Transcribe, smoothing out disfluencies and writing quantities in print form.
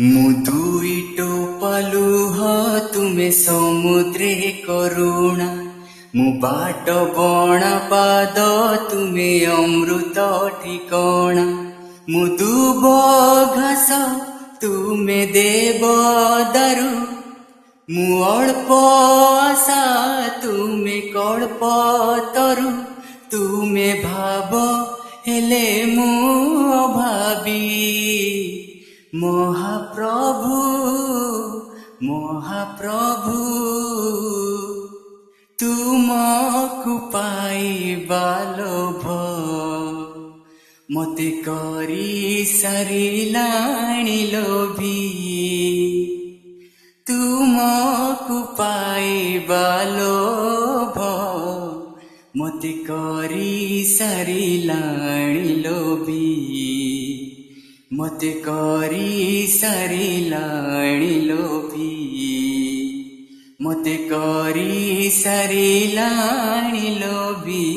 ମୁଁ ଦୁଇ ଟୋପା ଲୁହ ତୁମେ ସମୁଦ୍ରେ କରୁଣା, ମୁଁ ବାଟ ବଣା ପାଦ ତୁମେ ଅମୃତ ଠିକଣା। ମୁଁ ଦୁବ ଘାସ ତୁମେ ଦେବଦାରୁ, ମୁଁ ଅଳ୍ପ ଆଶା ତୁମେ କଳ୍ପତରୁ। ତୁମେ ଭାବ ହେଲେ ମୁଁ ଅଭାବୀ, ମହାପ୍ରଭୁ ମହାପ୍ରଭୁ। ତୁମକୁ ପାଇବା ଲୋଭ ମତେ କରି ସାରିଲାଣି ଲୋଭୀ। ତୁମକୁ ପାଇବା ଲୋଭ ମତେ କରି ସାରିଲାଣି ଲୋଭୀ, ମତେ କରି ସାରିଲାଣି ଲୋଭୀ, ମତେ କରି ସାରିଲାଣି ଲୋଭୀ।